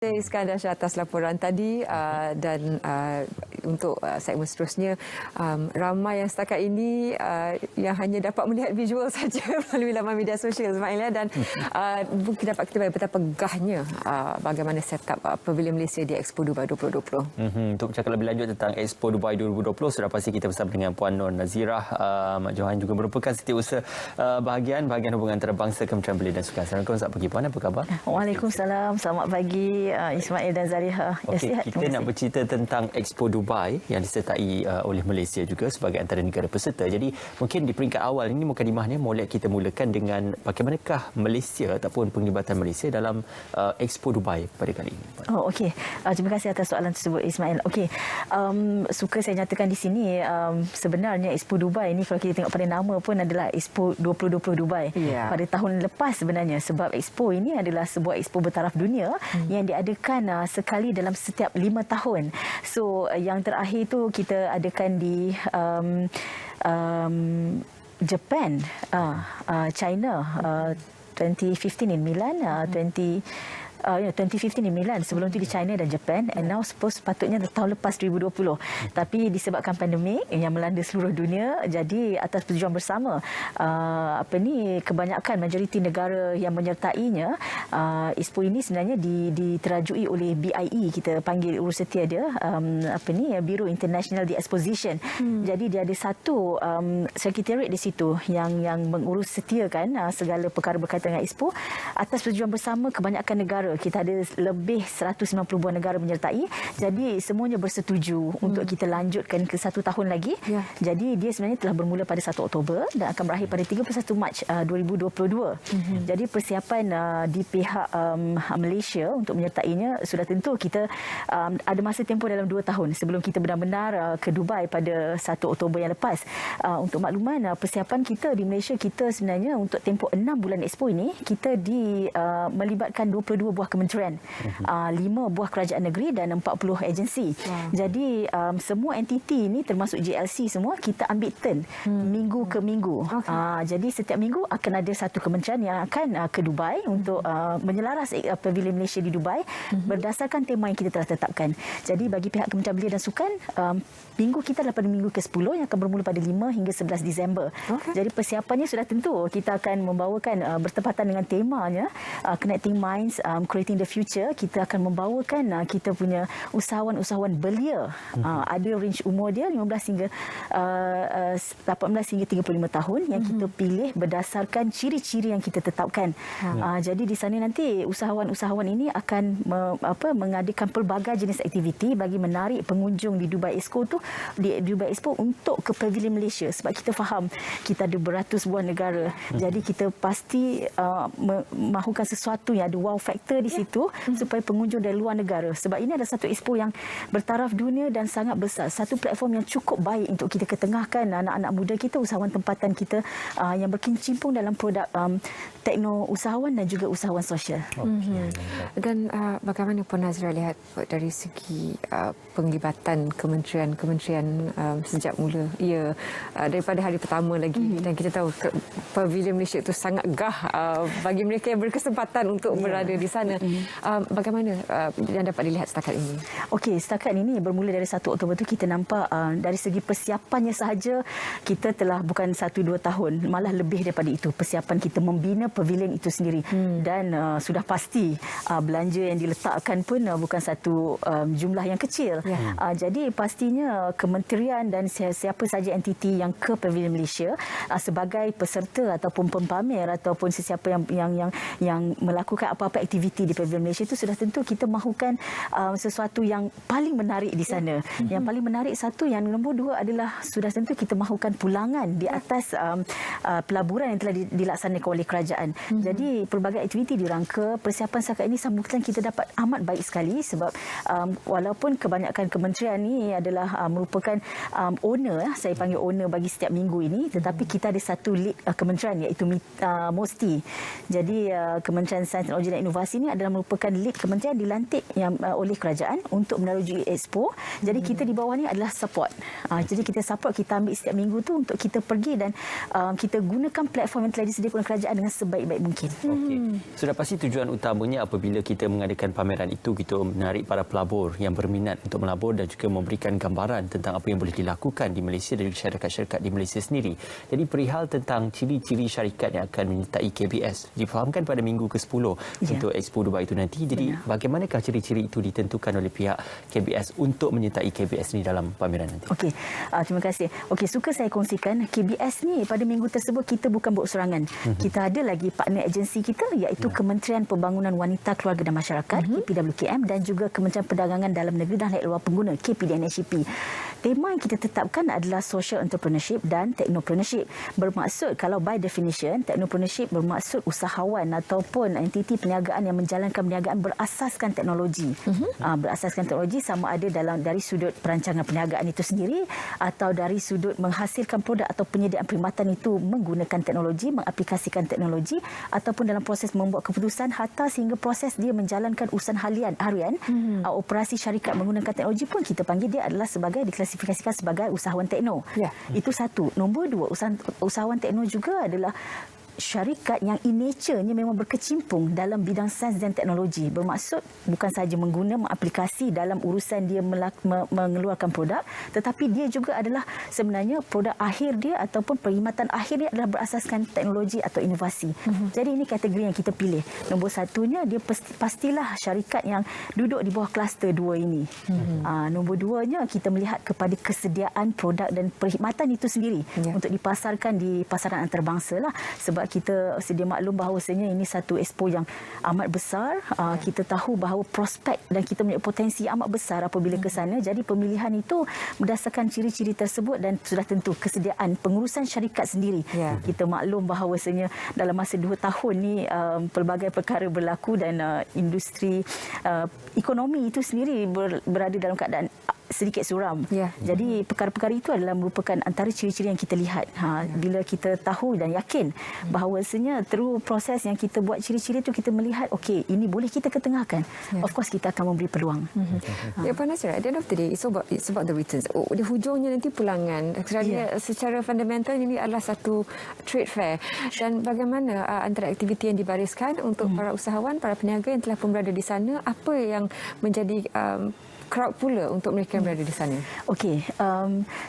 Iskandar Shah atas laporan tadi dan untuk segmen seterusnya ramai yang setakat ini yang hanya dapat melihat visual saja melalui laman media sosial Ismail dan mungkin dapat kita bayar betapa gahnya bagaimana setup Pavilion Malaysia di Expo Dubai 2020. Untuk bercakap lebih lanjut tentang Expo Dubai 2020 sudah pasti kita bersama dengan Puan Nur Nazirah. Mak Johan juga merupakan setiausaha bahagian hubungan antarabangsa Kementerian Belia dan Sukan. Assalamualaikum, selamat pagi Puan, apa khabar? Waalaikumsalam, selamat pagi Ismail dan Zariha. Okey, kita nak bercerita tentang Expo Dubai yang disertai oleh Malaysia juga sebagai antara negara peserta. Jadi mungkin di peringkat awal ini mukadimahnya boleh kita mulakan dengan bagaimanakah Malaysia ataupun penglibatan Malaysia dalam Expo Dubai pada kali ini. Oh, okey. Terima kasih atas soalan tersebut Ismail. Okey. Suka saya nyatakan di sini sebenarnya Expo Dubai ini kalau kita tengok pada nama pun adalah Expo 2020 Dubai. Pada tahun lepas sebenarnya sebab Expo ini adalah sebuah expo bertaraf dunia yang diadakan sekali dalam setiap 5 tahun. So yang terakhir tu kita adakan di Japan, China, 2015 in Milan, 2015 di Milan, sebelum itu di China dan Japan, and now sepatutnya tahun lepas 2020. Tapi disebabkan pandemik yang melanda seluruh dunia, jadi atas perjuangan bersama kebanyakan majoriti negara yang menyertainya, Expo ini sebenarnya diterajui oleh BIE, kita panggil urus setia dia, Biro International di Exposition. Jadi dia ada satu sekretariat di situ yang mengurus setiakan segala perkara berkaitan dengan Expo. Atas perjuangan bersama kebanyakan negara, kita ada lebih 190 buah negara menyertai. Jadi semuanya bersetuju untuk kita lanjutkan ke 1 tahun lagi. Jadi dia sebenarnya telah bermula pada 1 Oktober dan akan berakhir pada 31 Mac 2022. Jadi persiapan di pihak Malaysia untuk menyertainya sudah tentu kita ada masa tempoh dalam 2 tahun sebelum kita benar-benar ke Dubai pada 1 Oktober yang lepas. Untuk makluman, persiapan kita di Malaysia, kita sebenarnya untuk tempoh 6 bulan Expo ini kita melibatkan 22 buah kementerian, 5 buah kerajaan negeri dan 40 agensi. Jadi semua entiti ini termasuk JLC semua kita ambil turn minggu ke minggu. Jadi setiap minggu akan ada satu kementerian yang akan ke Dubai untuk menyelaras Pavilion Malaysia di Dubai berdasarkan tema yang kita telah tetapkan. Jadi bagi pihak Kementerian Belia dan Sukan, minggu kita adalah pada minggu ke-10 yang akan bermula pada 5 hingga 11 Disember. Jadi persiapannya sudah tentu kita akan membawakan bertepatan dengan temanya Connecting Minds, Creating the Future. Kita akan membawakan kita punya usahawan-usahawan belia. Ada range umur dia 18 hingga 18 hingga 35 tahun yang kita pilih berdasarkan ciri-ciri yang kita tetapkan. Jadi di sana nanti usahawan-usahawan ini akan mengadakan pelbagai jenis aktiviti bagi menarik pengunjung di Dubai Expo untuk ke Pavilion Malaysia, sebab kita faham kita ada beratus buah negara. Jadi kita pasti mahukan sesuatu yang ada wow factor di situ supaya pengunjung dari luar negara, sebab ini adalah satu expo yang bertaraf dunia dan sangat besar, satu platform yang cukup baik untuk kita ketengahkan anak-anak muda kita, usahawan tempatan kita yang berkecimpung dalam produk tekno usahawan dan juga usahawan sosial. Dan bagaimana Puan Nazirah lihat dari segi penglibatan kementerian sejak mula daripada hari pertama lagi, dan kita tahu Pavilion Malaysia itu sangat gah bagi mereka yang berkesempatan untuk berada di sana. Bagaimana yang dapat dilihat setakat ini? Okey, setakat ini bermula dari 1 Oktober itu kita nampak dari segi persiapannya sahaja kita telah bukan 1-2 tahun, malah lebih daripada itu persiapan kita membina pavilion itu sendiri. Dan sudah pasti belanja yang diletakkan pun bukan satu jumlah yang kecil. Jadi pastinya kementerian dan siapa saja entiti yang ke Pavilion Malaysia sebagai peserta ataupun pempamer ataupun sesiapa yang melakukan apa-apa aktiviti di Pavilion Malaysia itu sudah tentu kita mahukan sesuatu yang paling menarik di sana. Yang paling menarik satu, yang nombor 2 adalah sudah tentu kita mahukan pulangan di atas pelaburan yang telah dilaksanakan oleh kerajaan. Jadi pelbagai aktiviti dirangka. Persiapan setakat ini sambutan kita dapat amat baik sekali, sebab walaupun kebanyakan kementerian ini adalah merupakan owner, saya panggil owner bagi setiap minggu ini, tetapi kita ada satu lead kementerian iaitu MOSTI. Jadi Kementerian Sains, Teknologi dan Inovasi ini adalah merupakan lead kementerian dilantik yang oleh kerajaan untuk menerojuki Expo. Jadi kita di bawah ni adalah support. Jadi kita support, kita ambil setiap minggu tu untuk kita pergi dan kita gunakan platform yang telah disediakan oleh kerajaan dengan sebaik-baik mungkin. Okey. Sudah pasti tujuan utamanya apabila kita mengadakan pameran itu, kita menarik para pelabur yang berminat untuk melabur dan juga memberikan gambaran tentang apa yang boleh dilakukan di Malaysia dan juga syarikat-syarikat di Malaysia sendiri. Jadi perihal tentang ciri-ciri syarikat yang akan menyertai KBS difahamkan pada minggu ke-10 untuk Expo Dubai itu nanti. Jadi bagaimanakah ciri-ciri itu ditentukan oleh pihak KBS untuk menyertai KBS ini dalam pameran nanti? Okey, terima kasih. Okey, suka saya kongsikan KBS ni pada minggu tersebut kita bukan buat serangan. Kita ada lagi partner agensi kita iaitu Kementerian Pembangunan Wanita, Keluarga dan Masyarakat KPWKM dan juga Kementerian Perdagangan Dalam Negeri dan Hak Luar Pengguna KPDNHP. Tema yang kita tetapkan adalah social entrepreneurship dan technopreneurship. Bermaksud, kalau by definition, technopreneurship bermaksud usahawan ataupun entiti perniagaan yang menjalankan perniagaan berasaskan teknologi. Berasaskan teknologi sama ada dari sudut perancangan perniagaan itu sendiri atau dari sudut menghasilkan produk atau penyediaan perkhidmatan itu menggunakan teknologi, mengaplikasikan teknologi ataupun dalam proses membuat keputusan hatta sehingga proses dia menjalankan urusan harian, operasi syarikat menggunakan teknologi pun kita panggil dia adalah sebagai diklasifikasikan sebagai usahawan tekno. Itu satu. Nombor dua, usahawan tekno juga adalah syarikat yang in nature-nya memang berkecimpung dalam bidang sains dan teknologi. Bermaksud bukan sahaja mengaplikasi dalam urusan dia mengeluarkan produk, tetapi dia juga adalah sebenarnya produk akhir dia ataupun perkhidmatan akhir dia adalah berasaskan teknologi atau inovasi. Jadi ini kategori yang kita pilih. Nombor satunya, dia pastilah syarikat yang duduk di bawah kluster 2 ini. Nombor duanya, kita melihat kepada kesediaan produk dan perkhidmatan itu sendiri untuk dipasarkan di pasaran antarabangsa lah. Sebab kita sedia maklum bahawasanya ini satu expo yang amat besar. Kita tahu bahawa prospek dan kita punya potensi amat besar apabila ke sana. Jadi pemilihan itu berdasarkan ciri-ciri tersebut dan sudah tentu kesediaan pengurusan syarikat sendiri. Kita maklum bahawasanya dalam masa 2 tahun ni pelbagai perkara berlaku dan industri ekonomi itu sendiri berada dalam keadaan sedikit suram. Jadi perkara-perkara itu adalah merupakan antara ciri-ciri yang kita lihat. Bila kita tahu dan yakin bahawasanya through proses yang kita buat ciri-ciri itu kita melihat okey, ini boleh kita ketengahkan. Of course kita akan memberi peluang. Puan Nazira, at the end of the day it's about the returns. Di hujungnya nanti pulangan. Secara fundamental ini adalah satu trade fair. Dan bagaimana antara aktiviti yang dibariskan untuk para usahawan, para peniaga yang telah pun berada di sana, apa yang menjadi crowd pula untuk mereka yang berada di sana? Okey,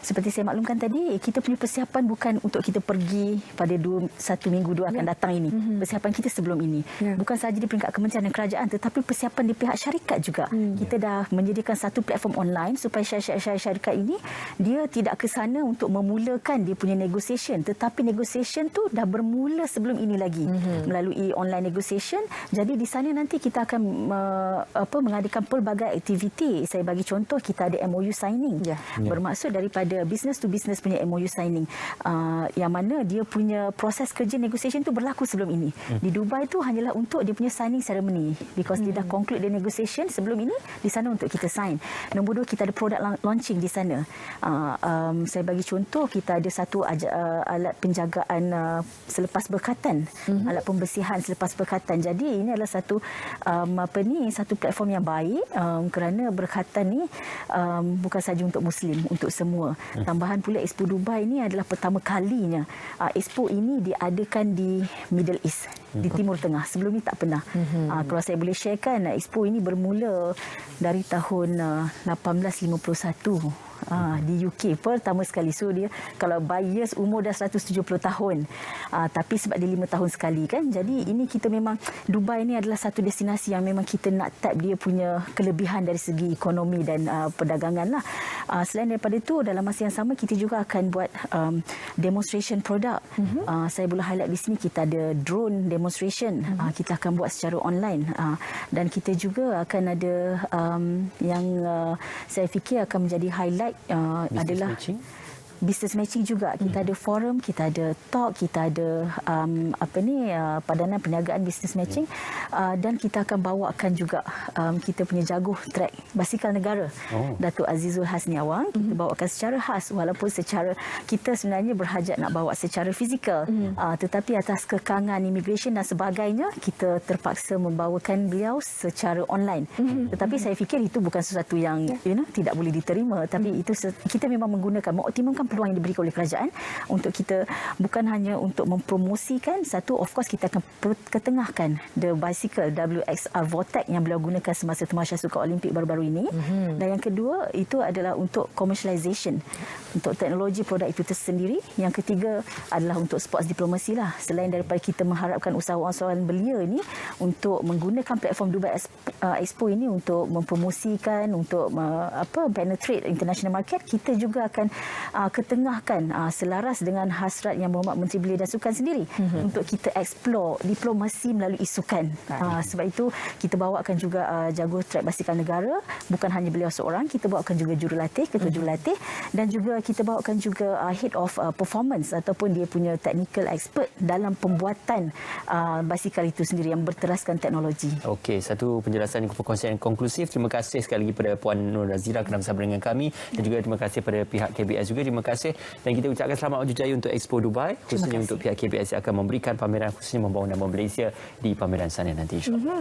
seperti saya maklumkan tadi, kita punya persiapan bukan untuk kita pergi pada 1 minggu 2 akan datang ini. Persiapan kita sebelum ini. Bukan sahaja di peringkat kementerian dan kerajaan, tetapi persiapan di pihak syarikat juga. Kita dah menyediakan satu platform online supaya syarikat ini dia tidak ke sana untuk memulakan dia punya negotiation, tetapi negotiation tu dah bermula sebelum ini lagi melalui online negotiation. Jadi di sana nanti kita akan mengadakan pelbagai aktiviti. Saya bagi contoh, kita ada MOU signing. Bermaksud daripada business to business punya MOU signing. Yang mana dia punya proses kerja negotiation tu berlaku sebelum ini. Di Dubai tu hanyalah untuk dia punya signing ceremony. Because dia dah conclude the negotiation sebelum ini, di sana untuk kita sign. Nombor 2, kita ada product launching di sana. Saya bagi contoh, kita ada satu alat penjagaan selepas berkatan. Alat pembersihan selepas berkatan. Jadi ini adalah satu satu platform yang baik kerana berkatan ni bukan saja untuk Muslim, untuk semua. Tambahan pula Expo Dubai ini adalah pertama kalinya Expo ini diadakan di Middle East, di Timur Tengah. Sebelum ini tak pernah. Kalau saya boleh sharekan, Expo ini bermula dari tahun 1851. Di UK pertama sekali. So dia kalau by years umur dah 170 tahun. Tapi sebab dia 5 tahun sekali kan. Jadi ini kita memang, Dubai ni adalah satu destinasi yang memang kita nak tap dia punya kelebihan dari segi ekonomi dan perdagangan lah. Selain daripada itu, dalam masa yang sama kita juga akan buat demonstration produk. Saya boleh highlight di sini, kita ada drone demonstration. Kita akan buat secara online. Dan kita juga akan ada yang saya fikir akan menjadi highlight adalah business matching juga. Kita ada forum, kita ada talk, kita ada padanan perniagaan business matching, dan kita akan bawakan juga kita punya jaguh trek basikal negara, Datuk Azizul Hasni Awang. Kita bawakan secara khas, walaupun secara kita sebenarnya berhajat nak bawa secara fizikal, tetapi atas kekangan immigration dan sebagainya, kita terpaksa membawakan beliau secara online. Tetapi saya fikir itu bukan sesuatu yang tidak boleh diterima, tapi itu kita memang menggunakan, mengoptimumkan peluang yang diberikan oleh kerajaan untuk kita bukan hanya untuk mempromosikan satu, of course kita akan ketengahkan the bicycle WXR Vortec yang beliau gunakan semasa Tamasya Sukan Olimpik baru-baru ini. Dan yang kedua itu adalah untuk commercialization, untuk teknologi produk itu tersendiri. Yang ketiga adalah untuk sports diplomasi lah. Selain daripada kita mengharapkan usahawan-usahawan belia ini untuk menggunakan platform Dubai Expo ini untuk mempromosikan, untuk penetrate international market, kita juga akan ketengahkan selaras dengan hasrat Yang Berhormat Menteri Belia dan Sukan sendiri untuk kita explore diplomasi melalui sukan. Sebab itu kita bawakan juga jaguar trek basikal negara, bukan hanya beliau seorang, kita bawakan juga jurulatih, ketua jurulatih, dan juga kita bawakan juga head of performance ataupun dia punya technical expert dalam pembuatan basikal itu sendiri yang berteraskan teknologi. Okey, satu penjelasan perkongsian konklusif. Terima kasih sekali lagi pada Puan Nur Nazira kerana bersama dengan kami, dan juga terima kasih pada pihak KBS juga. Terima kasih, dan kita ucapkan selamat maju jaya untuk Expo Dubai, khususnya untuk pihak KBS yang akan memberikan pameran, khususnya membawa nama Malaysia di pameran sana nanti, insya-Allah.